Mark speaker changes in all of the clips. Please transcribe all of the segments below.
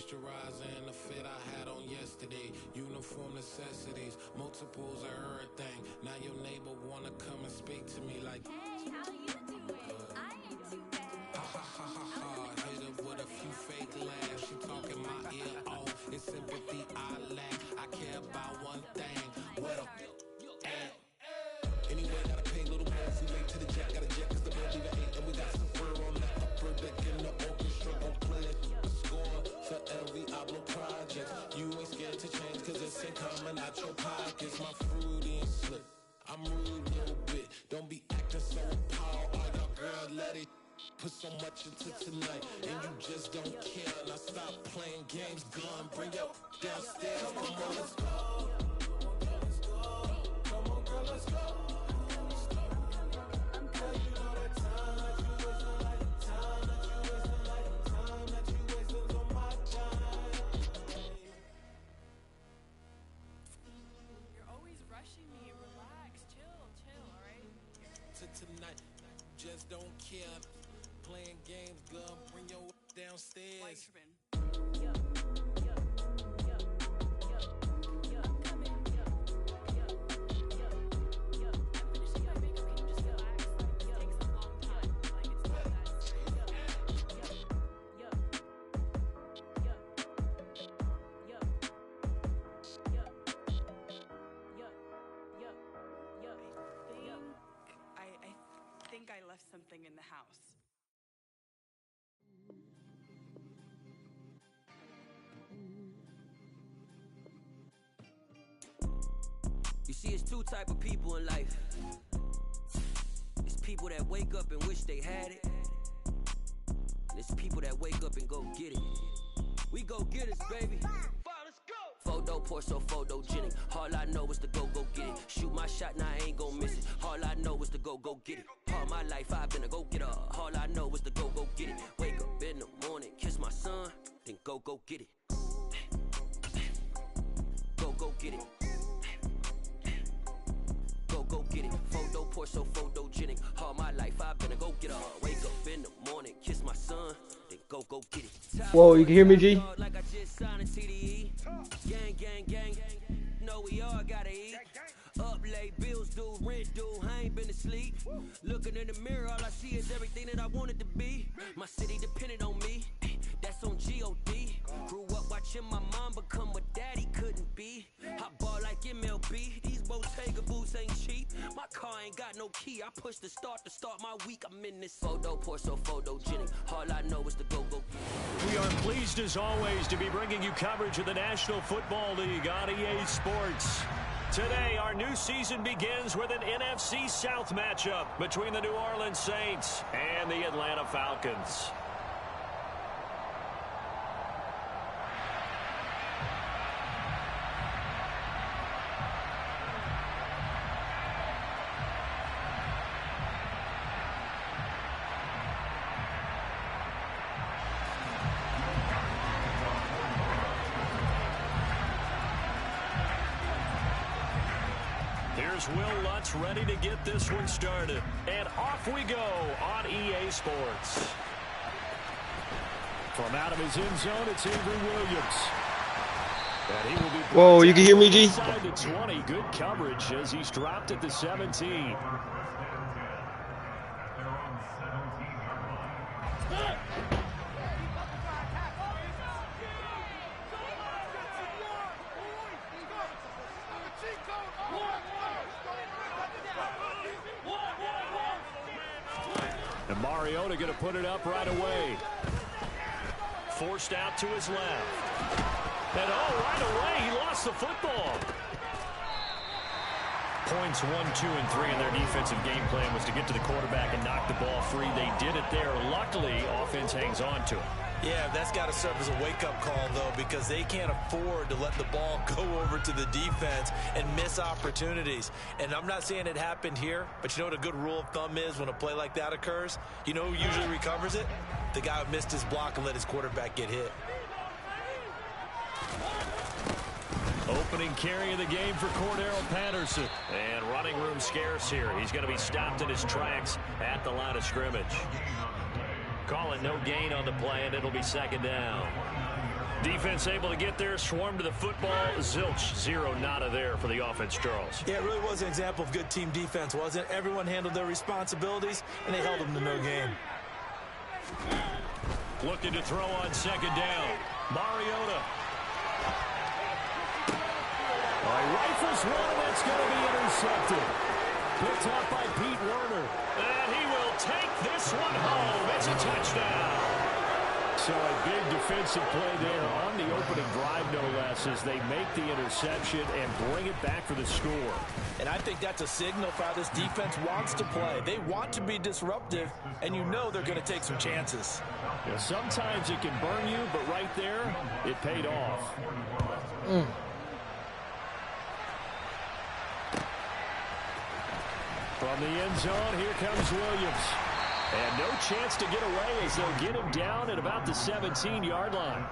Speaker 1: Moisturizer and the fit I had on yesterday. Uniform necessities, multiples of everything. Now your neighbor wanna come and speak to me like,
Speaker 2: hey, how you doing? I ain't too bad.
Speaker 1: Ha ha ha ha ha. Hit her with a few fake laughs. She talking my ear off. It's sympathy I lack. I care about one thing. What up? Anyway, gotta pay a little more. We late to the jack, got a jet, cause the bed leave at 8. And we got some fur on the upper deck in the orchestra. Gon' play it, score for every album project. You ain't scared to change, cause it's ain't coming out your pockets. My fruity and slick, I'm rude a little bit. Don't be acting so appalled. All y'all girl, let it put so much into tonight. And you just don't care. Now stop playing games, gun, bring your downstairs. Come on, let's go. Come on, girl, let's go. Tonight, just don't care. Playing games, girl, bring your downstairs.
Speaker 3: I think I left something in the house.
Speaker 4: You see, it's two type of people in life. It's people that wake up and wish they had it. And it's people that wake up and go get it. We go get it, baby. Photo poor, so photogenic. All I know is to go get it. Shoot my shot, now I ain't gon' miss it. All I know is to go get it. All my life I've been a go-getter. All I know is to go get it. Wake up in the morning, kiss my son, then go get it. Go get it. Go get it. Photo poor, so photogenic. All my life I've been a go-getter. Wake up in the morning, kiss my son, then go get it.
Speaker 5: Whoa, you can hear me, G?
Speaker 4: Like I just signed a TDE. Gang. Know we all gotta eat. Up late, bills due, rent due, I ain't been asleep. Looking in the mirror, all I see is everything that I wanted to be. My city depended on me, that's on G.O.D. Grew up watching my mom become what daddy couldn't be. I ball like MLB, these Bottega boots ain't cheap. My car ain't got no key, I push the start to start my week. I'm in this photo poor, so photogenic. All I know is to go.
Speaker 6: We are pleased as always to be bringing you coverage of the National Football League on EA Sports. Today, our new season begins with an NFC South matchup between the New Orleans Saints and the Atlanta Falcons. Here's Will Lutz ready to get this one started. And off we go on EA Sports. From out of his end zone, it's Avery Williams. And he will be
Speaker 5: Whoa, you can hear me, G?
Speaker 6: inside the 20. Good coverage as he's dropped at the 17. And Mariota going to put it up right away. Forced out to his left. And right away, he lost the football. Points 1, 2, and 3 in their defensive game plan was to get to the quarterback and knock the ball free. They did it there. Luckily, offense hangs on to it.
Speaker 7: Yeah, that's got to serve as a wake-up call, though, because they can't afford to let the ball go over to the defense and miss opportunities. And I'm not saying it happened here, but you know what a good rule of thumb is when a play like that occurs? You know who usually recovers it? The guy who missed his block and let his quarterback get hit.
Speaker 6: Opening carry of the game for Cordero Patterson. And running room scarce here. He's going to be stopped in his tracks at the line of scrimmage. Calling no gain on the play, and it'll be second down. Defense able to get there, swarm to the football. Zilch, zero, nada there for the offense, Charles.
Speaker 7: Yeah, it really was an example of good team defense, wasn't it? Everyone handled their responsibilities, and they held them to no gain.
Speaker 6: Looking to throw on second down. Mariota. He rifles one, and that's going to be intercepted. Picked up by Pete Werner. And he will take this one home. It's a touchdown. So a big defensive play there on the opening drive, no less, as they make the interception and bring it back for the score.
Speaker 7: And I think that's a signal for how this defense wants to play. They want to be disruptive, and you know they're going to take some chances.
Speaker 6: Yeah, sometimes it can burn you, but right there, it paid off. From the end zone, here comes Williams. And no chance to get away as they'll get him down at about the 17-yard line.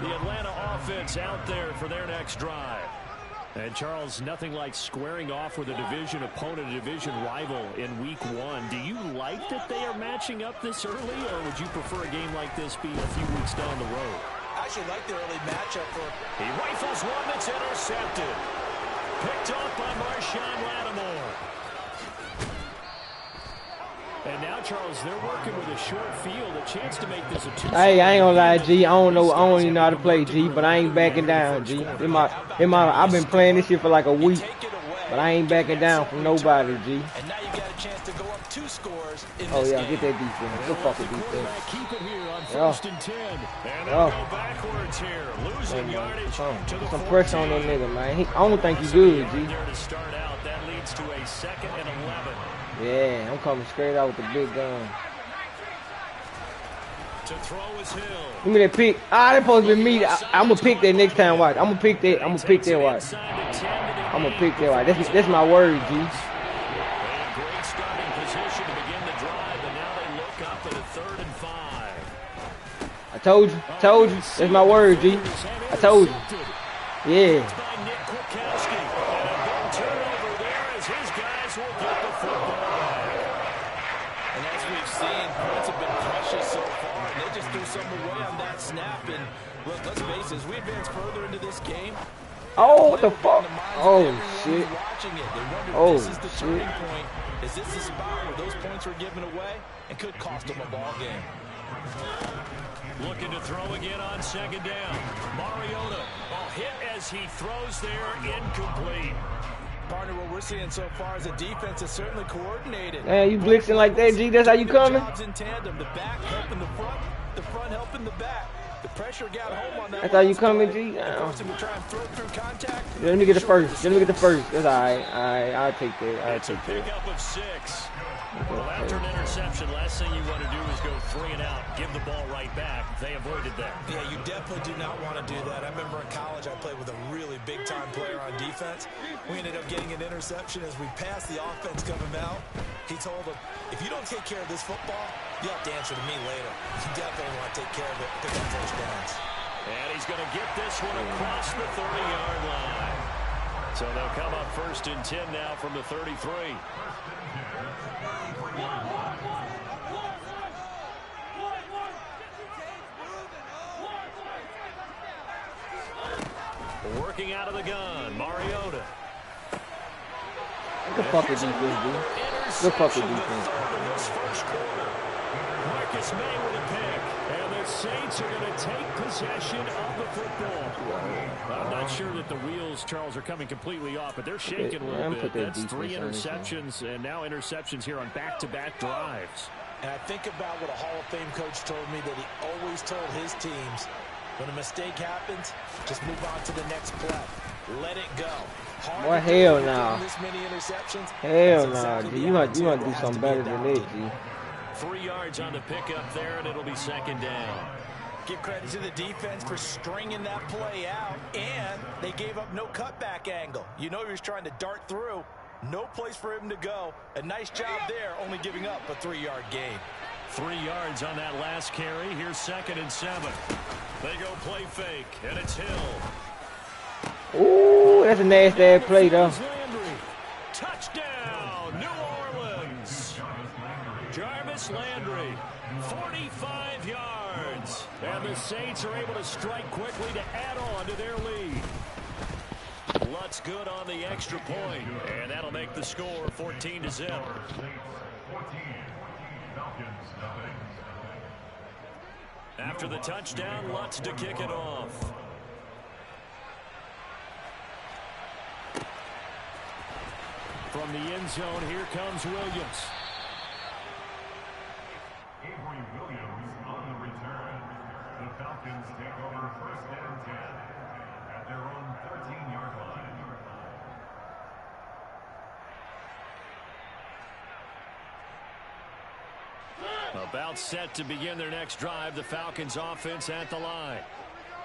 Speaker 6: The Atlanta offense out there for their next drive. And, Charles, nothing like squaring off with a division opponent, a division rival in Week 1. Do you like that they are matching up this early, or would you prefer a game like this being a few weeks down the road?
Speaker 7: I actually like the early matchup.
Speaker 6: He rifles one that's intercepted. Picked off by Marshawn Lattimore. And now, Charles, they're working with a short field, a chance to make this a two.
Speaker 5: Hey, I ain't gonna lie, G. I don't even know how to play, G. But I ain't backing down, G. I've been playing this shit for like a week, but I ain't backing down from nobody, G.
Speaker 7: And now you got a chance to go up 2 scores in
Speaker 5: Oh
Speaker 7: this
Speaker 5: yeah,
Speaker 7: game.
Speaker 5: get that defense. Go fucking defense.
Speaker 6: Keep it here on 1st and 10. And they'll go backwards here, losing yardage to the
Speaker 5: some pressure on that nigga, man. I don't think he's good, G.
Speaker 6: There to start out, that leads to a 2nd and 11.
Speaker 5: Yeah, I'm coming straight out with the big gun.
Speaker 6: To throw is Hill.
Speaker 5: Give me that pick. Ah, that's supposed to be me. I'm gonna pick that next time. Watch. I'm gonna pick that. I'm gonna pick that. Watch. I'm gonna pick that. Watch. That's my word, G.
Speaker 6: They had great starting position to begin the drive, and now they look up at a 3rd and 5.
Speaker 5: I told you. Told you. That's my word, G. I told you. Yeah.
Speaker 6: By Nick Kwiatkowski. And a big turnover there as his guys will get the football back.
Speaker 7: And as we've seen, points have been precious so far, and they just threw some away on that snap. And look, let's face it, as we advance further into this game,
Speaker 5: Oh, what the fuck? Oh, shit.
Speaker 7: watching it, they wonder
Speaker 5: Oh,
Speaker 7: if this is the
Speaker 5: shit.
Speaker 7: turning point. Is this the spot where those points were given away and could cost them a ball game?
Speaker 6: Looking to throw again on 2nd down. Mariota, a hit as he throws there, incomplete.
Speaker 7: Partner, what we're seeing so far is the defense is certainly coordinated.
Speaker 5: Man, you blitzing like that, G? That's how you coming?
Speaker 7: Jobs in tandem, the back helping the front helping the back. The pressure got home on that.
Speaker 5: That's how you
Speaker 7: last
Speaker 5: coming,
Speaker 7: play.
Speaker 5: G?
Speaker 7: Forced him to try and throw through contact.
Speaker 5: Let me get the first. Let me get the first. That's all right. All right, I'll take that. I'll
Speaker 6: It's a
Speaker 5: take that.
Speaker 6: pickup of 6. Well, after an interception, last thing you want to do is go 3 and out, give the ball right back. They avoided that.
Speaker 7: Yeah, you definitely do not want to do that. I remember in college I played with a really big-time player on defense. We ended up getting an interception as we passed the offense coming out. He told him, if you don't take care of this football, you'll have to answer to me later. You definitely want to take care of it, pick up first downs.
Speaker 6: And he's going to get this one across the 30-yard line. So they'll come up 1st and 10 now from the 33. Working out of the gun, Mariota.
Speaker 5: What the fuck is defense, dude? Good fucking defense.
Speaker 6: Marcus May with a pick. And the Saints are going to take possession of the football. I'm not sure that the wheels, Charles, are coming completely off, but they're shaking a little bit. That's 3 interceptions, and now interceptions here on back-to-back drives.
Speaker 7: And I think about what a Hall of Fame coach told me, that he always told his teams, when a mistake happens, just move on to the next play. Let it go.
Speaker 5: Boy, hell no.
Speaker 7: This many interceptions.
Speaker 5: Hell no, G. You want to do something better than that, G.
Speaker 6: 3 yards on the pickup there, and it'll be 2nd down.
Speaker 7: Give credit to the defense for stringing that play out, and they gave up no cutback angle. You know he was trying to dart through. No place for him to go. A nice job there, only giving up a 3-yard gain.
Speaker 6: 3 yards on that last carry. Here's 2nd and 7. They go play fake, and it's Hill.
Speaker 5: Ooh, that's a nasty ass play, though.
Speaker 6: Landry. Touchdown, New Orleans. Jarvis Landry, 45 yards. Saints are able to strike quickly to add on to their lead. Lutz good on the extra point, and that'll make the score 14-0. After the touchdown, Lutz to kick it off. From the end zone, here comes Williams.
Speaker 8: Avery Williams on the return. The Falcons take over first and 10 at their own 13-yard line.
Speaker 6: About set to begin their next drive, the Falcons offense at the line.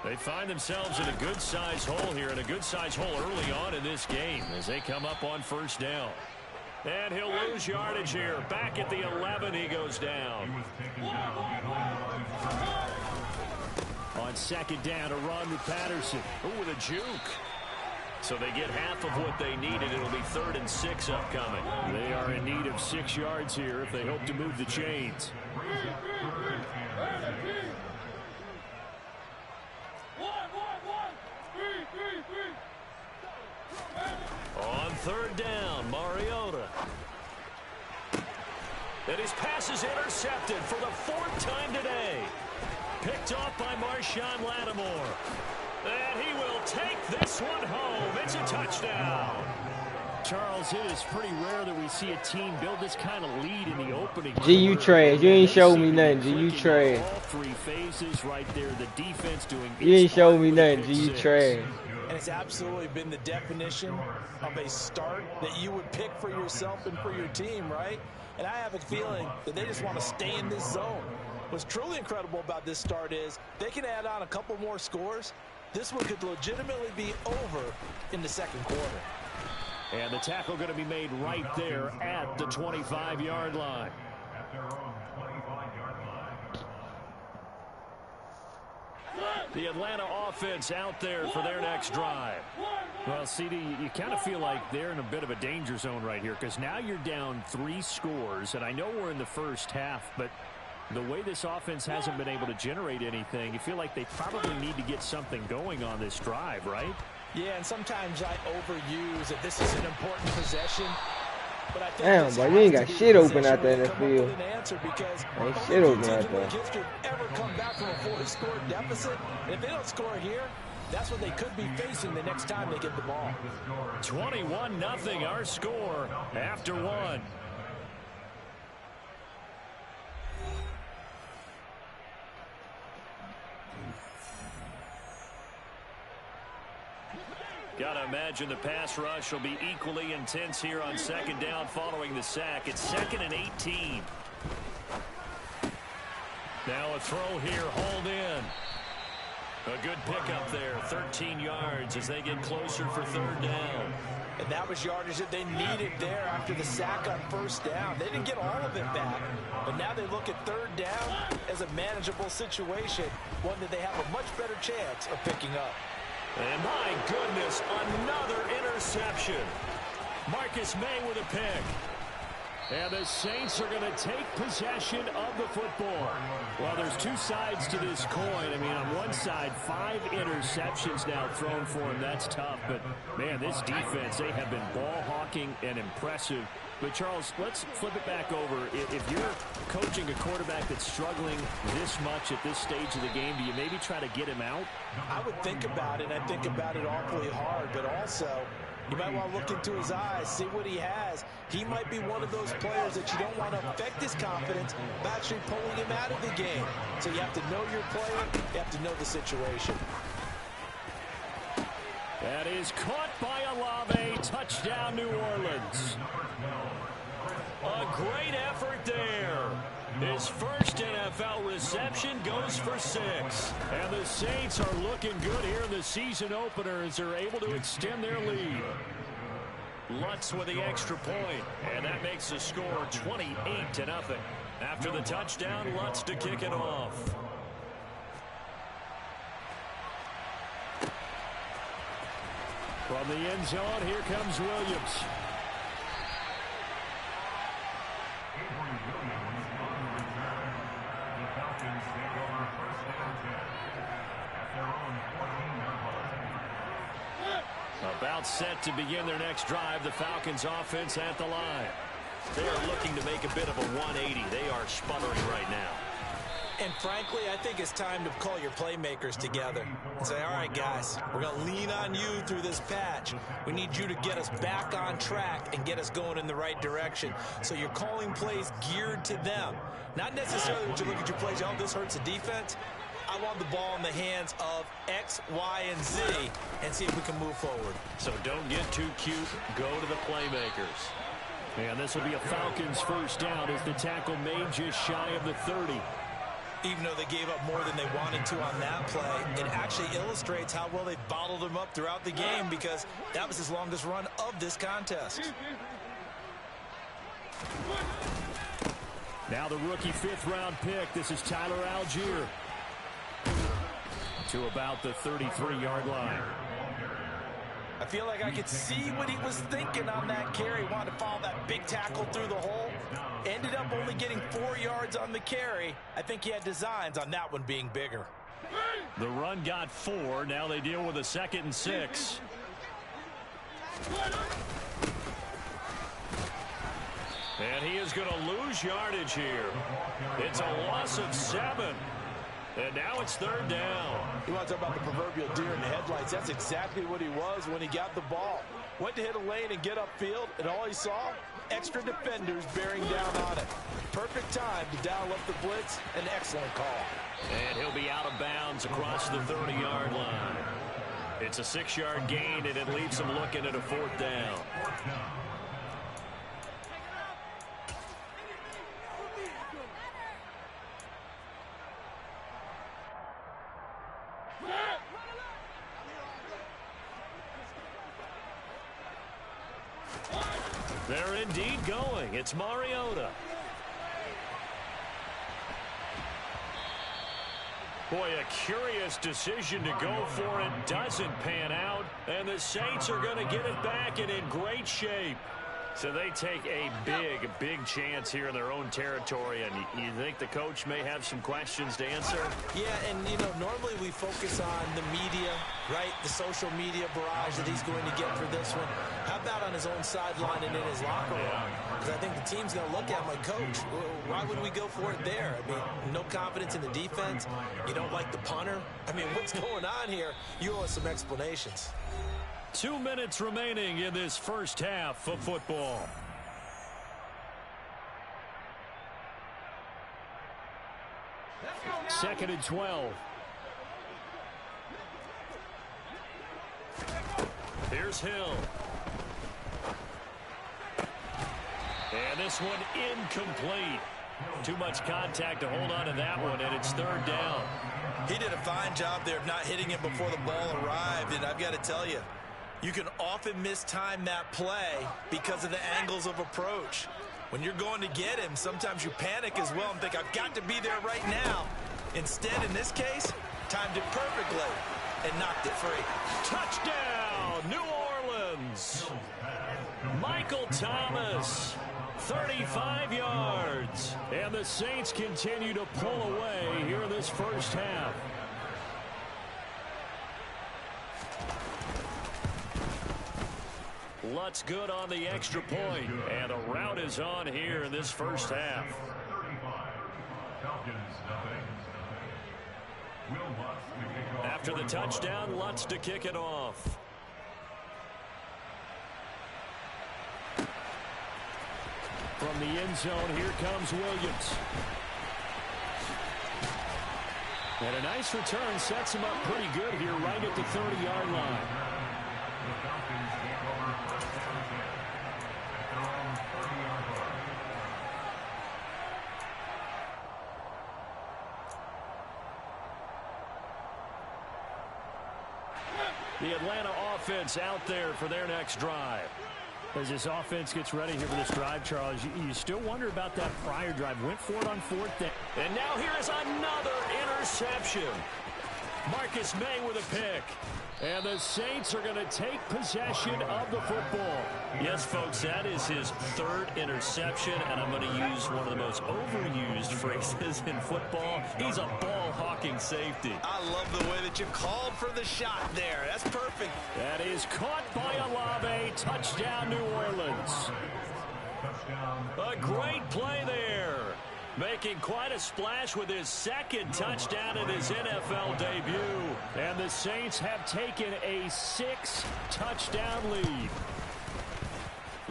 Speaker 6: They find themselves in a good-sized hole here, and a good-sized hole early on in this game as they come up on first down. And he'll lose yardage here. Back at the 11, he goes down. On second down, a run with Patterson. Ooh, with a juke. So they get half of what they needed. It'll be 3rd and 6 upcoming. They are in need of 6 yards here if they hope to move the chains. On 3rd down, Mariota. And his pass is intercepted for the 4th time today. Picked off by Marshawn Lattimore. And he will take this one home. It's a touchdown. Charles, it is pretty rare that we see a team build this kind of lead in the opening.
Speaker 5: G, you trash. You ain't show me nothing. G, you trash.
Speaker 6: All 3 phases right there. The defense doing.
Speaker 5: You ain't show me nothing. G, you trash.
Speaker 7: And it's absolutely been the definition of a start that you would pick for yourself and for your team, right? And I have a feeling that they just want to stay in this zone. What's truly incredible about this start is they can add on a couple more scores. This one could legitimately be over in the second quarter.
Speaker 6: And the tackle going to be made right there at the 25-yard line.
Speaker 8: At their own 25-yard line.
Speaker 6: The Atlanta offense out there for their next drive. Well, CD, you kind of feel like they're in a bit of a danger zone right here because now you're down 3 scores, and I know we're in the first half, but the way this offense hasn't been able to generate anything, you feel like they probably need to get something going on this drive, right?
Speaker 7: Yeah, and sometimes I overuse that this is an important possession. But I think
Speaker 5: damn, boy, you ain't got shit open out there in the field. Ain't shit open out there.
Speaker 7: Ever come back from a 4-score deficit? And if they don't score here, that's what they could be facing the next time they get the ball.
Speaker 6: 21-0 our score after 1. Gotta imagine the pass rush will be equally intense here on second down following the sack. It's 2nd and 18. Now a throw here, hauled in. A good pickup there, 13 yards as they get closer for 3rd down.
Speaker 7: And that was yardage that they needed there after the sack on 1st down. They didn't get all of it back, but now they look at 3rd down as a manageable situation, one that they have a much better chance of picking up.
Speaker 6: And my goodness, another interception. Marcus May with a pick. And the Saints are going to take possession of the football. Well, there's 2 sides to this coin. I mean, on one side, 5 interceptions now thrown for him. That's tough. But, man, this defense, they have been ball hawking and impressive. But, Charles, let's flip it back over. If you're coaching a quarterback that's struggling this much at this stage of the game, do you maybe try to get him out?
Speaker 7: I would think about it. I think about it awfully hard. But also, you might want to look into his eyes, see what he has. He might be one of those players that you don't want to affect his confidence by actually pulling him out of the game. So you have to know your player. You have to know the situation.
Speaker 6: That is caught by Olave. Touchdown, New Orleans. A great effort there. His first NFL reception goes for 6. And the Saints are looking good here in the season opener as they're able to extend their lead. Lutz with the extra point, and that makes the score 28-0. After the touchdown, Lutz to kick it off. From the end zone, here comes Williams.
Speaker 8: Avery Williams on the return. The Falcons take over first and 10
Speaker 6: About set to begin their next drive, the Falcons offense at the line. They are looking to make a bit of a 180. They are sputtering right now.
Speaker 7: And frankly, I think it's time to call your playmakers together and say, all right, guys, we're going to lean on you through this patch. We need you to get us back on track and get us going in the right direction. So you're calling plays geared to them. Not necessarily when you look at your plays, oh, this hurts the defense. I want the ball in the hands of X, Y, and Z and see if we can move forward.
Speaker 6: So don't get too cute. Go to the playmakers. And this will be a Falcons first down as the tackle made just shy of the 30.
Speaker 7: Even though they gave up more than they wanted to on that play, it actually illustrates how well they bottled them up throughout the game because that was his longest run of this contest.
Speaker 6: Now the rookie 5th-round pick. This is Tyler Algier. To about the 33-yard line.
Speaker 7: I feel like I could see what he was thinking on that carry. Wanted to follow that big tackle through the hole. Ended up only getting 4 yards on the carry. I think he had designs on that one being bigger.
Speaker 6: The run got 4. Now they deal with a 2nd and 6. And he is going to lose yardage here. It's a loss of 7. And now it's 3rd down.
Speaker 7: You want to talk about the proverbial deer in the headlights. That's exactly what he was when he got the ball. Went to hit a lane and get upfield, and all he saw, extra defenders bearing down on it. Perfect time to dial up the blitz. An excellent call.
Speaker 6: And he'll be out of bounds across the 30-yard line. It's a 6-yard gain, and it leaves him looking at a 4th down. They're indeed going. It's Mariota. Boy, a curious decision to go for it. Doesn't pan out. And the Saints are going to get it back and in great shape. So they take a big chance here in their own territory. And you think the coach may have some questions to answer?
Speaker 7: Yeah, and, you know, normally we focus on the media, right? The social media barrage that he's going to get for this one. How about on his own sideline and in his locker room? Because I think the team's going to look at him like, Coach, why would we go for it there? I mean, no confidence in the defense. You don't like the punter. I mean, what's going on here? You owe us some explanations.
Speaker 6: 2 minutes remaining in this first half of football. Second and 12. Here's Hill. And this one incomplete. Too much contact to hold on to that one, and it's 3rd down.
Speaker 7: He did a fine job there of not hitting it before the ball arrived, and I've got to tell you, you can often mistime that play because of the angles of approach. When you're going to get him, sometimes you panic as well and think, I've got to be there right now. Instead, in this case, timed it perfectly and knocked it free.
Speaker 6: Touchdown, New Orleans. Michael Thomas, 35 yards. And the Saints continue to pull away here in this first half. Lutz good on the extra point, and a rout is on here in this first half. After the touchdown, Lutz to kick it off. From the end zone, here comes Williams. And a nice return sets him up pretty good here right at the 30-yard line. The Atlanta offense out there for their next drive. As this offense gets ready here for this drive, Charles, you still wonder about that prior drive. Went for it on 4th down. And now here is another interception. Marcus May with a pick. And the Saints are going to take possession of the football.
Speaker 9: Yes, folks, that is his third interception, and I'm going to use one of the most overused phrases in football. He's a ball-hawking safety.
Speaker 7: I love the way that you called for the shot there. That's perfect.
Speaker 6: That is caught by Olave. Touchdown, New Orleans. A great play there. Making quite a splash with his second touchdown in his NFL debut. And the Saints have taken a 6-touchdown lead.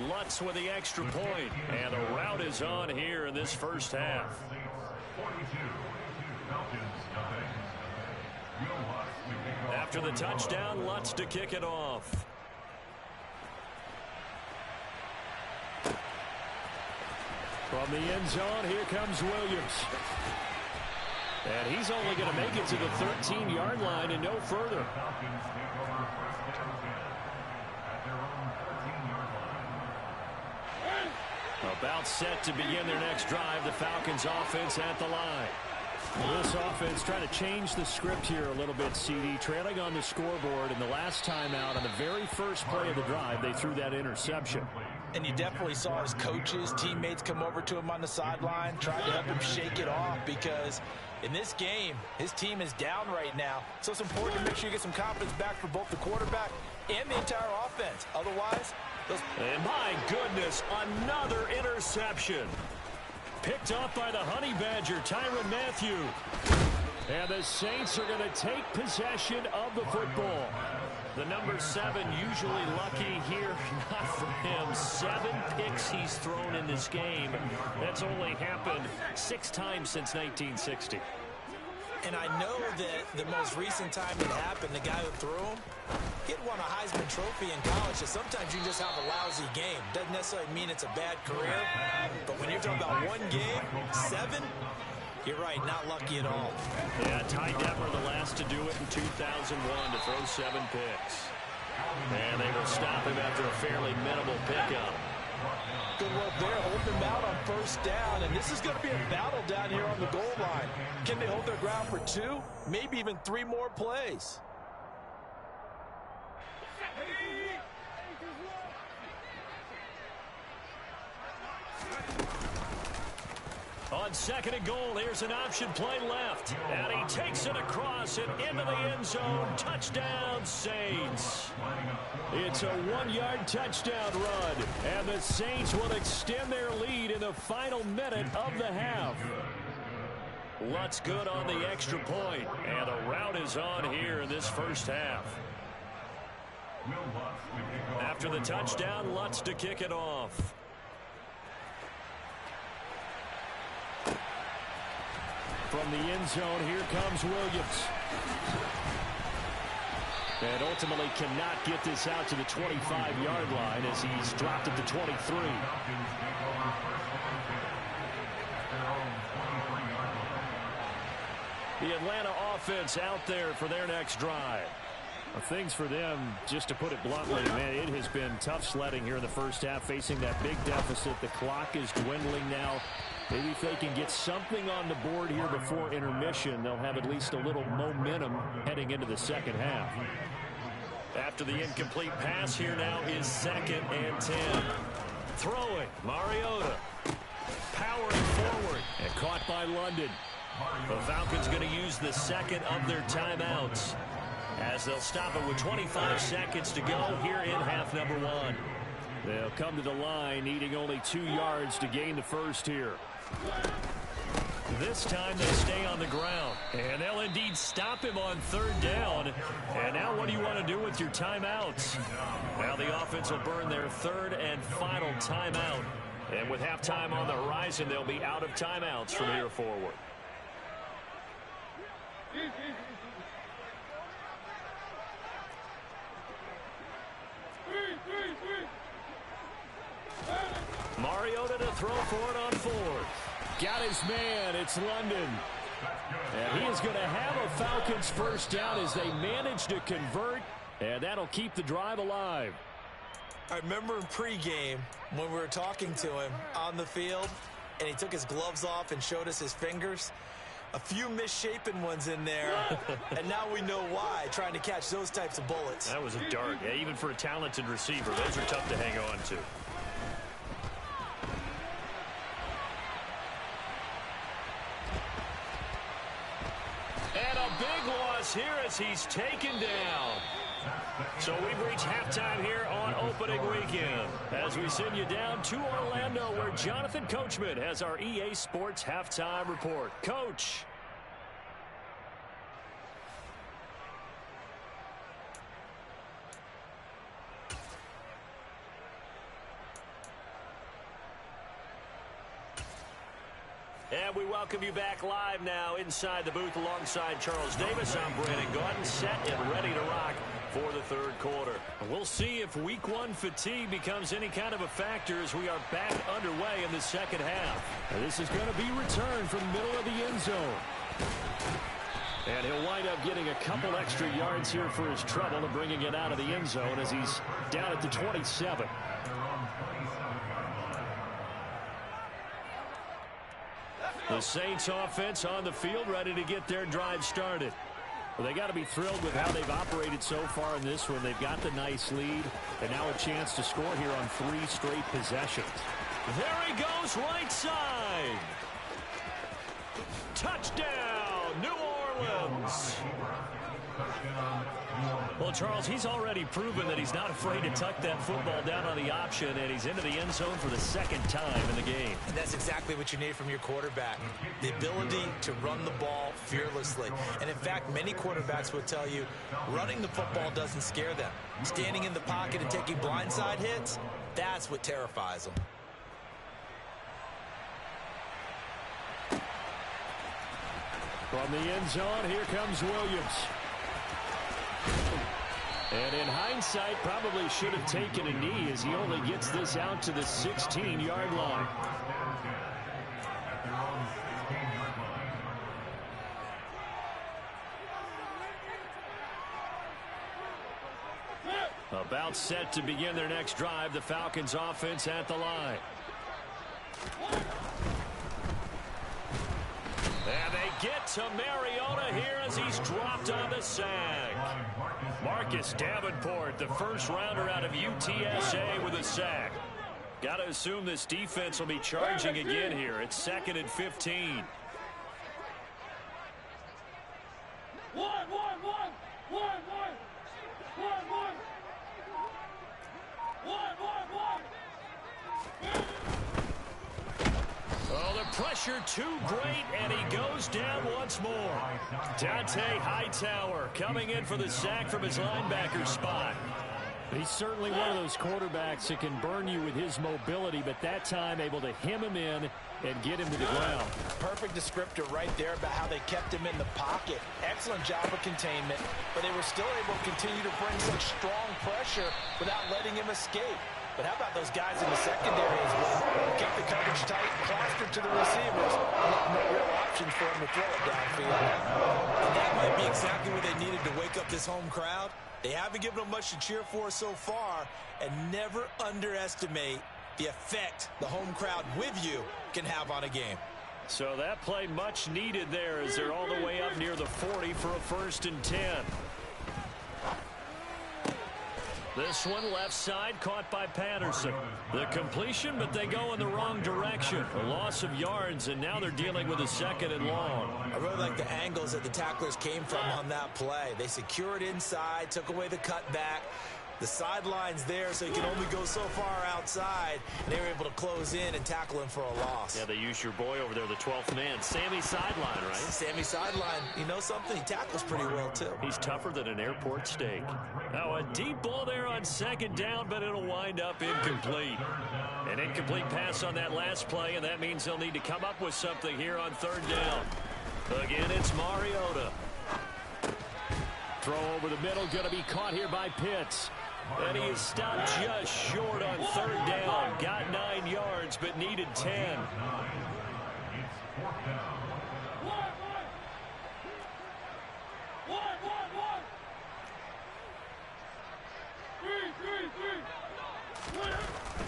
Speaker 6: Lutz with the extra point. And the rout is on here in this first half. After the touchdown, Lutz to kick it off. From the end zone, here comes Williams. And he's only going to make it to the 13-yard line and no further. About set to begin their next drive, the Falcons offense at the line. This offense trying to change the script here a little bit, CD. Trailing on the scoreboard, and the last time out on the very first play of the drive, they threw that interception.
Speaker 7: And you definitely saw his coaches, teammates come over to him on the sideline, trying to help him shake it off, because in this game, his team is down right now. So it's important to make sure you get some confidence back for both the quarterback and the entire offense. Otherwise,
Speaker 6: and my goodness, another interception. Picked off by the Honey Badger, Tyrann Mathieu. And the Saints are going to take possession of the football. The number 7 usually lucky here, not for him. 7 picks he's thrown in this game. That's only happened 6 times since 1960.
Speaker 7: And I know that the most recent time it happened, the guy who threw him, he had won a Heisman Trophy in college. So sometimes you just have a lousy game. Doesn't necessarily mean it's a bad career. But when you're talking about one game, 7, you're right, not lucky at all.
Speaker 6: Yeah, Ty Detmer the last to do it in 2001 to throw 7 picks. And they will stop him after a fairly minimal pickup.
Speaker 7: Good work there, holding them out on first down. And this is going to be a battle down here on the goal line. Can they hold their ground for 2, maybe even 3 more plays?
Speaker 6: On second and goal, here's an option play left. And he takes it across and into the end zone. Touchdown, Saints. It's a 1-yard touchdown run. And the Saints will extend their lead in the final minute of the half. Lutz good on the extra point. And the rout is on here in this first half. After the touchdown, Lutz to kick it off. From the end zone, here comes Williams. And ultimately cannot get this out to the 25-yard line as he's dropped at the 23. The Atlanta offense out there for their next drive. Things for them, just to put it bluntly, man, it has been tough sledding here in the first half, facing that big deficit. The clock is dwindling now. Maybe if they can get something on the board here before intermission, they'll have at least a little momentum heading into the second half. After the incomplete pass, here now is 2nd and 10. Throwing, Mariota. Powering forward and caught by London. The Falcons going to use the second of their timeouts, as they'll stop it with 25 seconds to go here in half number 1. They'll come to the line, needing only 2 yards to gain the first here. This time they stay on the ground, and they'll indeed stop him on 3rd down. And now what do you want to do with your timeouts? Now the offense will burn their 3rd and final timeout. And with halftime on the horizon, they'll be out of timeouts from here forward. Mariota to throw for it on 4th. Got his man. It's London. And he is going to have a Falcons first down as they manage to convert. And that'll keep the drive alive.
Speaker 7: I remember in pregame when we were talking to him on the field, and he took his gloves off and showed us his fingers. A few misshapen ones in there, and now we know why, trying to catch those types of bullets.
Speaker 6: That was a dart. Yeah, even for a talented receiver, those are tough to hang on to. And a big loss here as he's taken down. So we've reached halftime here on opening weekend as we send you down to Orlando where Jonathan Coachman has our EA Sports halftime report. Coach. And we welcome you back live now inside the booth alongside Charles Davis. I'm Brandon Gordon, set and ready to rock for the third quarter. We'll see if week one fatigue becomes any kind of a factor as we are back underway in the second half. And this is going to be returned from the middle of the end zone. And he'll wind up getting a couple extra yards here for his trouble and bringing it out of the end zone as he's down at the 27. The Saints offense on the field ready to get their drive started. Well, they got to be thrilled with how they've operated so far in this one. They've got the nice lead and now a chance to score here on 3 straight possessions. There he goes right side. Touchdown, New Orleans. Well, Charles, he's already proven that he's not afraid to tuck that football down on the option, and he's into the end zone for the second time in the game.
Speaker 7: And that's exactly what you need from your quarterback, the ability to run the ball fearlessly. And, in fact, many quarterbacks will tell you running the football doesn't scare them. Standing in the pocket and taking blindside hits, that's what terrifies them.
Speaker 6: From the end zone, here comes Williams. And in hindsight, probably should have taken a knee as he only gets this out to the 16-yard line. About set to begin their next drive, the Falcons offense at the line. And they get to Mariota here as he's dropped on the sack. Marcus Davenport, the first rounder out of UTSA with a sack. Got to assume this defense will be charging again here. It's 2nd and 15. Oh, the pressure too great, and he goes down once more. Dante Hightower coming in for the sack from his linebacker spot. He's certainly one of those quarterbacks that can burn you with his mobility, but that time able to hem him in and get him to the ground.
Speaker 7: Perfect descriptor right there about how they kept him in the pocket. Excellent job of containment, but they were still able to continue to bring such strong pressure without letting him escape. But how about those guys in the secondary as well? Kept the coverage tight, plastered to the receivers, and left no real options for him to throw it downfield. And that might be exactly what they needed to wake up this home crowd. They haven't given them much to cheer for so far, and never underestimate the effect the home crowd with you can have on a game.
Speaker 6: So that play much needed there as they're all the way up near the 40 for a 1st and 10. This one left side caught by Patterson. The completion, but they go in the wrong direction. A loss of yards, and now they're dealing with a 2nd and long.
Speaker 7: I really like the angles that the tacklers came from on that play. They secured inside, took away the cutback. The sidelines there, so he can only go so far outside, and they were able to close in and tackle him for a loss.
Speaker 6: Yeah, they used your boy over there, the 12th man. Sammy Sideline, right?
Speaker 7: Sammy Sideline. You know something? He tackles pretty well, too.
Speaker 6: He's tougher than an airport steak. Now, a deep ball there on 2nd down, but it'll wind up incomplete. An incomplete pass on that last play, and that means they'll need to come up with something here on 3rd down. Again, it's Mariota. Throw over the middle, going to be caught here by Pitts. And he is stopped just short on 3rd down. Got 9 yards, but needed 10.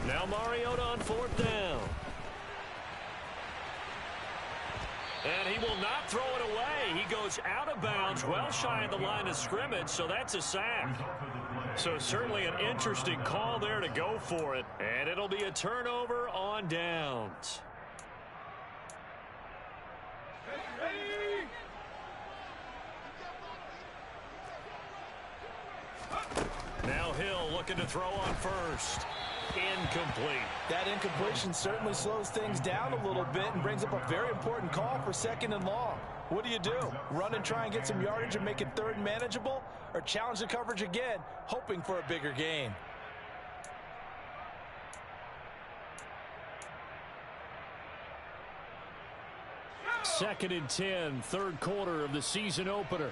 Speaker 6: Now Mariota on 4th down. And he will not throw it away. He goes out of bounds, well shy of the line of scrimmage, so that's a sack. So certainly an interesting call there to go for it. And it'll be a turnover on downs. Now Hill looking to throw on first. Incomplete.
Speaker 7: That incompletion certainly slows things down a little bit and brings up a very important call for 2nd and long. What do? Run and try and get some yardage and make it 3rd and manageable? Or challenge the coverage again, hoping for a bigger gain?
Speaker 6: Second and 10, 3rd quarter of the season opener.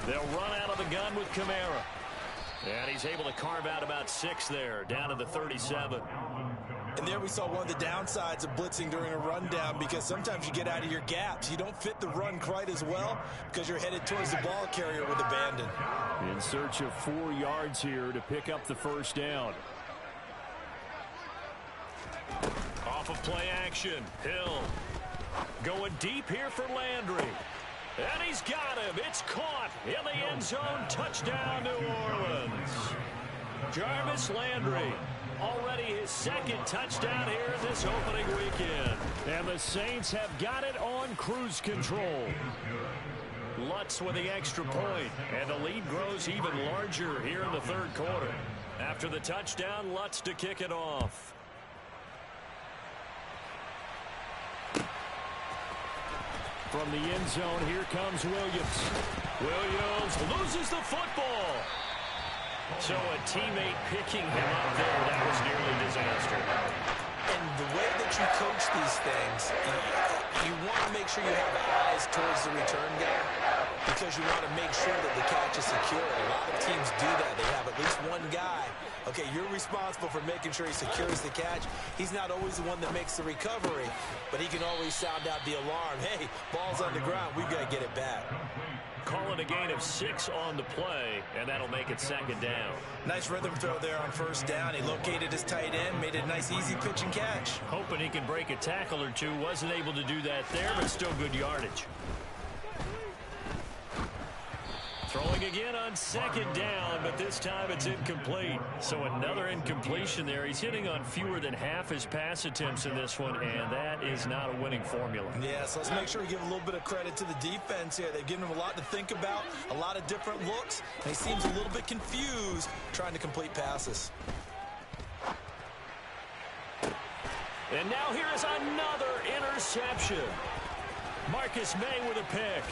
Speaker 6: They'll run out of the gun with Kamaro. And he's able to carve out about 6 there, down to the 37.
Speaker 7: And there we saw one of the downsides of blitzing during a rundown, because sometimes you get out of your gaps. You don't fit the run quite as well because you're headed towards the ball carrier with abandon.
Speaker 6: In search of 4 yards here to pick up the 1st down. Off of play action, Hill going deep here for Landry. And he's got him. It's caught in the end zone. Touchdown, New Orleans. Jarvis Landry, already his 2nd touchdown here in this opening weekend. And the Saints have got it on cruise control. Lutz with the extra point, and the lead grows even larger here in the 3rd quarter. After the touchdown, Lutz to kick it off. From the end zone, here comes Williams. Williams loses the football. So a teammate picking him up there, that was nearly disaster.
Speaker 7: And the way that you coach these things, you want to make sure you have eyes towards the return guy, because you want to make sure that the catch is secure. A lot of teams do that. They have at least one guy. Okay, you're responsible for making sure he secures the catch. He's not always the one that makes the recovery, but he can always sound out the alarm. Hey, ball's on the ground. We've got to get it back.
Speaker 6: Calling a gain of 6 on the play, and that'll make it 2nd down.
Speaker 7: Nice rhythm throw there on 1st down. He located his tight end, made a nice easy pitch and catch.
Speaker 6: Hoping he can break a tackle or two. Wasn't able to do that there, but still good yardage. Throwing again on 2nd down, but this time it's incomplete. So another incompletion there. He's hitting on fewer than half his pass attempts in this one, and that is not a winning formula.
Speaker 7: Yeah, so let's make sure we give a little bit of credit to the defense here. They've given him a lot to think about, a lot of different looks, and he seems a little bit confused trying to complete passes.
Speaker 6: And now here is another interception. Marcus May with a pick.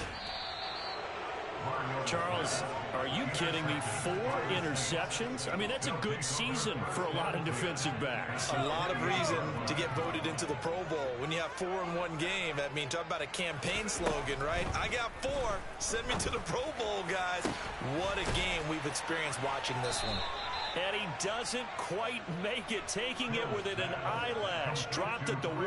Speaker 6: Charles, are you kidding me? 4 interceptions? I mean, that's a good season for a lot of defensive backs.
Speaker 7: A lot of reason to get voted into the Pro Bowl. When you have 4 in one game, I mean, talk about a campaign slogan, right? I got 4. Send me to the Pro Bowl, guys. What a game we've experienced watching this one.
Speaker 6: And he doesn't quite make it, taking it within an eyelash. Dropped at the 1.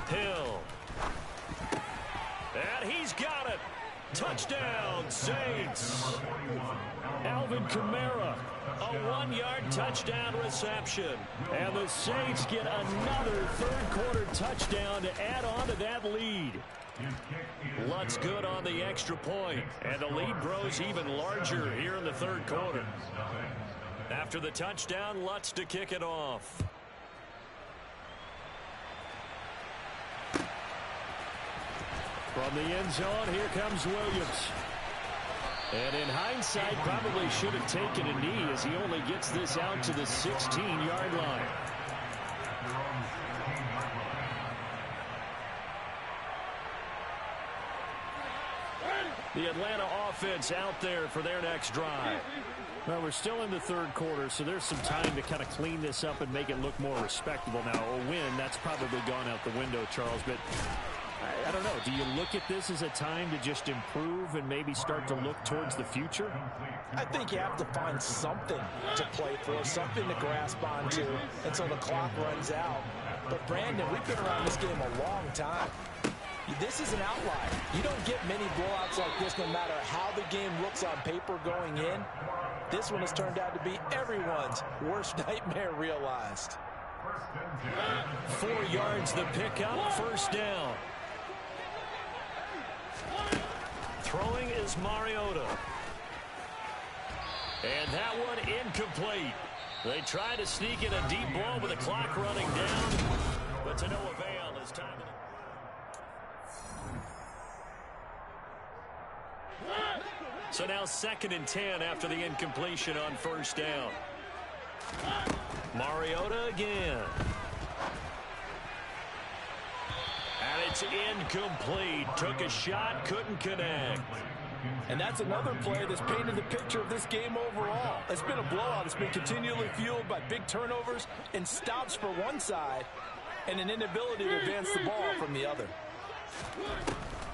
Speaker 6: Hill. And he's got it. Touchdown, Saints. Alvin Kamara, a 1-yard touchdown reception. And the Saints get another 3rd quarter touchdown to add on to that lead. Lutz good on the extra point, and the lead grows even larger here in the 3rd quarter. After the touchdown, Lutz to kick it off. From the end zone, here comes Williams. And in hindsight, probably should have taken a knee as he only gets this out to the 16-yard line. The Atlanta offense out there for their next drive. Well, we're still in the 3rd quarter, so there's some time to kind of clean this up and make it look more respectable. Now, a win, that's probably gone out the window, Charles, but I don't know. Do you look at this as a time to just improve and maybe start to look towards the future?
Speaker 7: I think you have to find something to play for, something to grasp onto until the clock runs out. But, Brandon, we've been around this game a long time. This is an outlier. You don't get many blowouts like this no matter how the game looks on paper going in. This one has turned out to be everyone's worst nightmare realized.
Speaker 6: 4 yards the pickup, first down. Throwing is Mariota. And that one incomplete. They try to sneak in a deep ball with the clock running down, but to no avail as time. So now 2nd and 10 after the incompletion on first down. Mariota again. And it's incomplete. Took a shot, couldn't connect.
Speaker 7: And that's another play that's painted the picture of this game overall. It's been a blowout. It's been continually fueled by big turnovers and stops for one side and an inability to advance the ball from the other.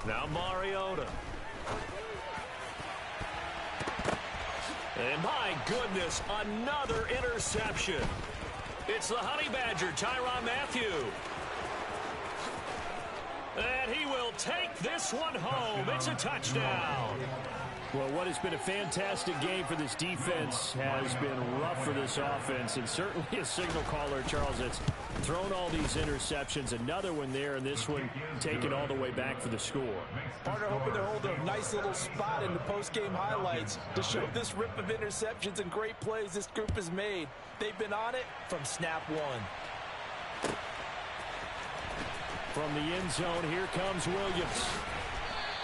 Speaker 6: Now Mariota. And my goodness, another interception. It's the Honey Badger, Tyrann Mathieu. And he will take this one home. It's a touchdown. Well, what has been a fantastic game for this defense has been rough for this offense, and certainly a signal caller, Charles, that's thrown all these interceptions. Another one there, and this one taken all the way back for the score.
Speaker 7: Partner hoping to hold a nice little spot in the post-game highlights to show this rip of interceptions and great plays this group has made. They've been on it from snap one.
Speaker 6: From the end zone, here comes Williams.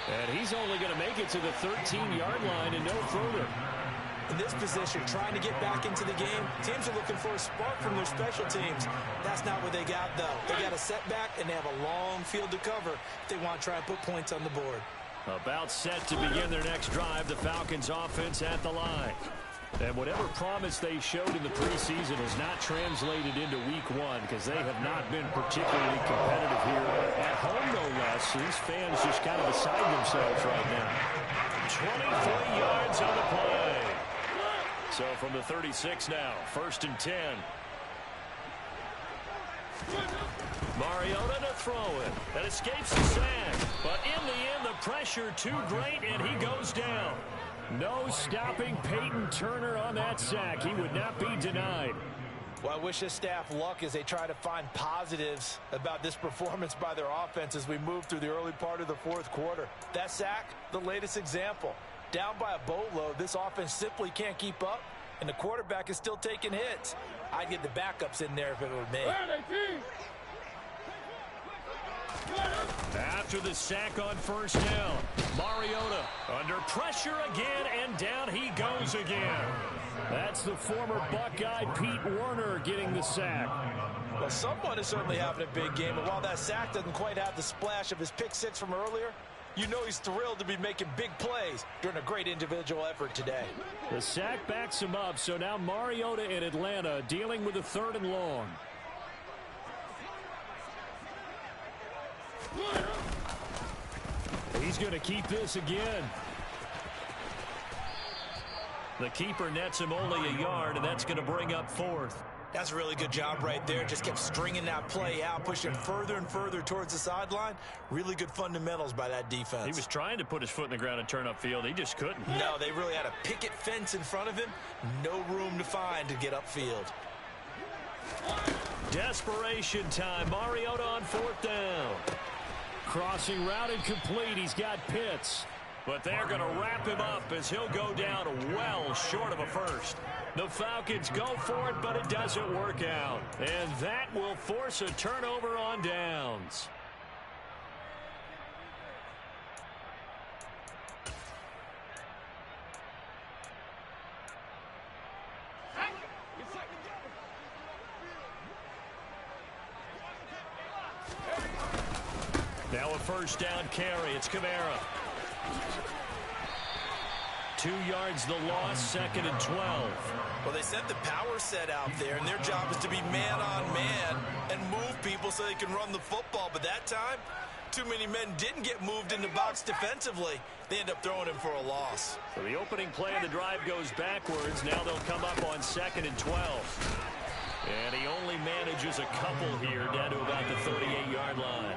Speaker 6: And he's only going to make it to the 13-yard line and no further.
Speaker 7: In this position, trying to get back into the game, teams are looking for a spark from their special teams. That's not what they got, though. They got a setback, and they have a long field to cover if they want to try and put points on the board.
Speaker 6: About set to begin their next drive, the Falcons offense at the line. And whatever promise they showed in the preseason has not translated into week one because they have not been particularly competitive here. At home, no less. These fans just kind of beside themselves right now. 23 yards on the play. So from the 36 now, 1st and 10. Mariota to throw it. That escapes the sack. But in the end, the pressure too great, and he goes down. No stopping Peyton Turner on that sack. He would not be denied.
Speaker 7: Well, I wish this staff luck as they try to find positives about this performance by their offense as we move through the early part of the 4th quarter. That sack, the latest example. Down by a boatload, this offense simply can't keep up, and the quarterback is still taking hits. I'd get the backups in there if it were me.
Speaker 6: After the sack on first down, Mariota under pressure again, and down he goes again. That's the former Buckeye Pete Werner getting the sack.
Speaker 7: Well, someone is certainly having a big game, and while that sack doesn't quite have the splash of his pick six from earlier, you know he's thrilled to be making big plays during a great individual effort today.
Speaker 6: The sack backs him up, so now Mariota in Atlanta dealing with a 3rd and long. He's going to keep this again. The keeper nets him only a yard, and that's going to bring up 4th.
Speaker 7: That's a really good job right there. Just kept stringing that play out, pushing further and further towards the sideline. Really good fundamentals by that defense.
Speaker 6: He was trying to put his foot in the ground and turn upfield. He just couldn't.
Speaker 7: No, they really had a picket fence in front of him. No room to find to get upfield.
Speaker 6: Desperation time. Mariota on 4th down. Crossing route incomplete. He's got Pitts. But they're going to wrap him up as he'll go down well short of a first. The Falcons go for it, but it doesn't work out. And that will force a turnover on downs. Now a first down carry. It's Kamaro. 2 yards the loss, 2nd and 12.
Speaker 7: Well, they sent the power set out there, and their job is to be man-on-man and move people so they can run the football. But that time, too many men didn't get moved in the box defensively. They end up throwing him for a loss.
Speaker 6: So the opening play of the drive goes backwards. Now they'll come up on 2nd and 12. And he only manages a couple here down to about the 38-yard line.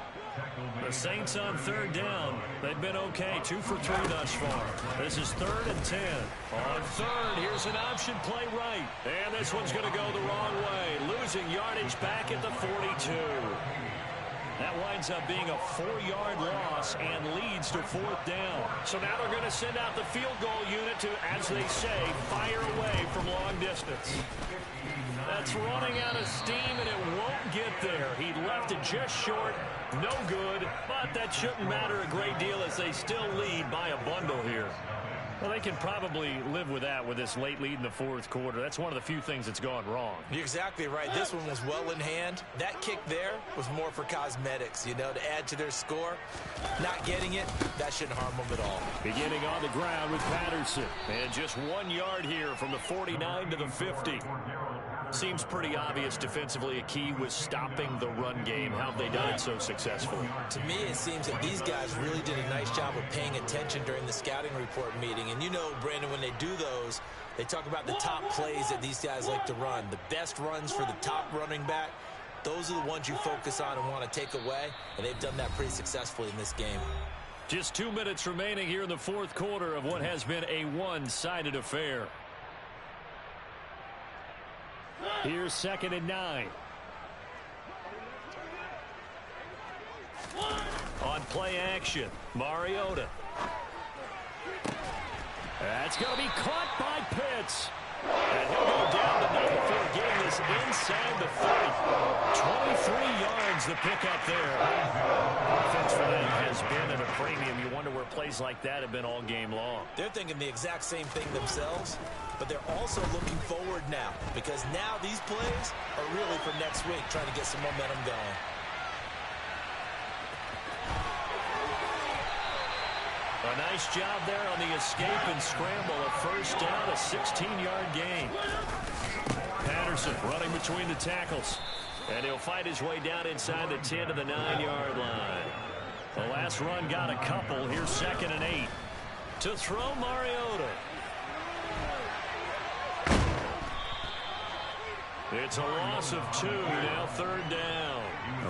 Speaker 6: The Saints on third down. They've been okay, 2 for 3 thus far. This is 3rd and 10. On third, here's an option play right. And this one's going to go the wrong way, losing yardage back at the 42. That winds up being a 4-yard loss and leads to 4th down. So now they're going to send out the field goal unit to, as they say, fire away from long distance. That's running out of steam, and it won't get there. He left it just short. No good, but that shouldn't matter a great deal as they still lead by a bundle here. Well, they can probably live with that with this late lead in the 4th quarter. That's one of the few things that's gone wrong.
Speaker 7: You're exactly right. This one was well in hand. That kick there was more for cosmetics, you know, to add to their score. Not getting it, that shouldn't harm them at all.
Speaker 6: Beginning on the ground with Patterson. And just 1 yard here from the 49 to the 50. Seems pretty obvious defensively a key was stopping the run game. How have they done it so successfully?
Speaker 7: To me, it seems that these guys really did a nice job of paying attention during the scouting report meeting. And you know, Brandon, when they do those, they talk about the top plays that these guys like to run. The best runs for the top running back, those are the ones you focus on and want to take away. And they've done that pretty successfully in this game.
Speaker 6: Just 2 minutes remaining here in the 4th quarter of what has been a one-sided affair. Here's 2nd and 9. On play action, Mariota. That's going to be caught by Pitts. And he'll go down tonight before getting this inside the 30. 23 yards the pickup there. Offense for them has been at a premium. You wonder where plays like that have been all game long.
Speaker 7: They're thinking the exact same thing themselves, but they're also looking forward now because now these plays are really for next week, trying to get some momentum going.
Speaker 6: A nice job there on the escape and scramble. A first down, a 16-yard gain. Patterson running between the tackles. And he'll fight his way down inside the 10 to the 9-yard line. The last run got a couple. Here's 2nd and 8. To throw, Mariota. It's a loss of 2, now 3rd down.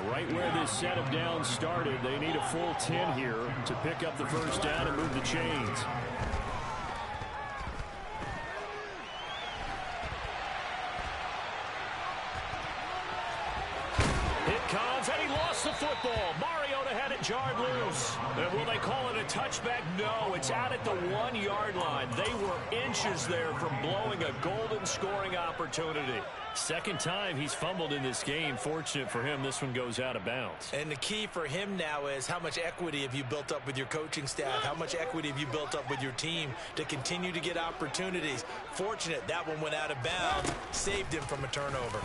Speaker 6: Right where this set of downs started, they need a full 10 here to pick up the first down and move the chains. It comes, and he lost the football. Mariota had it jarred loose. And will they call it a touchback? No, it's out at the 1-yard line. They were inches there from blowing a golden scoring opportunity. Second time he's fumbled in this game. Fortunate for him, this one goes out of bounds.
Speaker 7: And the key for him now is how much equity have you built up with your coaching staff? How much equity have you built up with your team to continue to get opportunities? Fortunate that one went out of bounds, saved him from a turnover.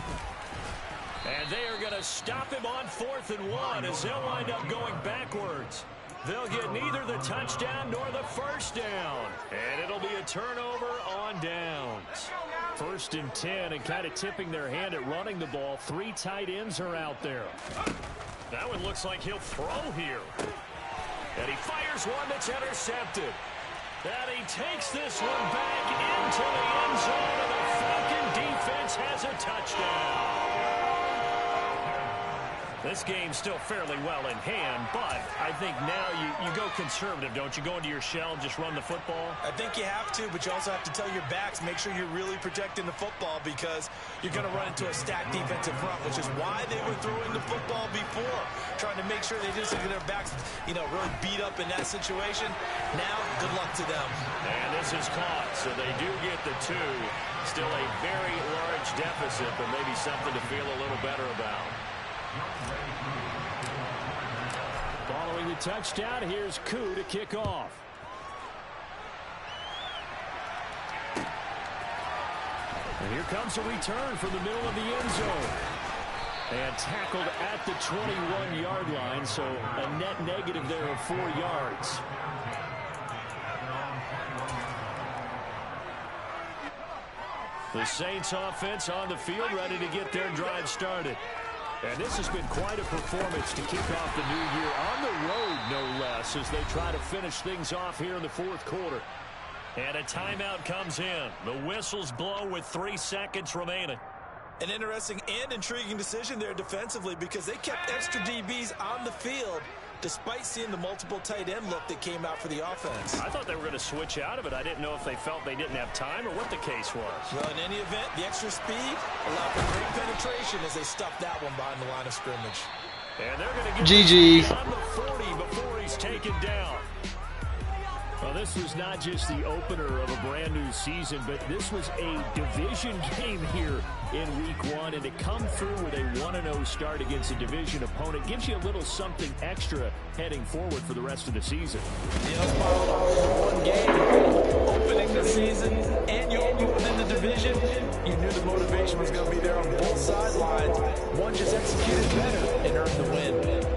Speaker 6: And they are going to stop him on 4th and 1 as they'll wind up going backwards. They'll get neither the touchdown nor the first down. And it'll be a turnover on downs. 1st and 10, and kind of tipping their hand at running the ball. 3 tight ends are out there. That one looks like he'll throw here. And he fires one that's intercepted. And he takes this one back into the end zone, and the Falcon defense has a touchdown. This game's still fairly well in hand, but I think now you go conservative, don't you? Go into your shell and just run the football?
Speaker 7: I think you have to, but you also have to tell your backs, make sure you're really protecting the football because you're going to run into a stacked defensive front, which is why they were throwing the football before, trying to make sure they didn't get their backs, really beat up in that situation. Now, good luck to them.
Speaker 6: And this is caught, so they do get the 2. Still a very large deficit, but maybe something to feel a little better about. Following the touchdown, here's Koo to kick off. And here comes a return from the middle of the end zone. And tackled at the 21-yard line, so a net negative there of 4 yards. The Saints offense on the field, ready to get their drive started. And this has been quite a performance to kick off the new year on the road, no less, as they try to finish things off here in the 4th quarter. And a timeout comes in. The whistles blow with 3 seconds remaining.
Speaker 7: An interesting and intriguing decision there defensively because they kept extra DBs on the field despite seeing the multiple tight end look that came out for the offense.
Speaker 6: I thought they were going to switch out of it. I didn't know if they felt they didn't have time or what the case was.
Speaker 7: Well, in any event, the extra speed allowed for great penetration as they stuffed that one behind the line of scrimmage.
Speaker 6: And they're going to get
Speaker 5: GG's.
Speaker 6: on the 40 before he's taken down. Well, this was not just the opener of a brand new season, but this was a division game here in week 1. And to come through with a 1-0 start against a division opponent gives you a little something extra heading forward for the rest of the season.
Speaker 7: You know, one game, opening the season, and you within the division, you knew the motivation was going to be there on both sidelines. One just executed better and earned the win.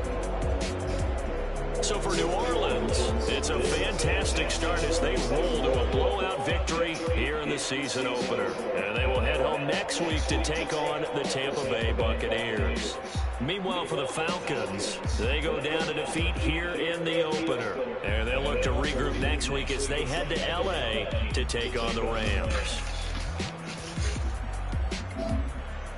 Speaker 6: So for New Orleans, it's a fantastic start as they roll to a blowout victory here in the season opener. And they will head home next week to take on the Tampa Bay Buccaneers. Meanwhile, for the Falcons, they go down to defeat here in the opener. And they'll look to regroup next week as they head to L.A. to take on the Rams.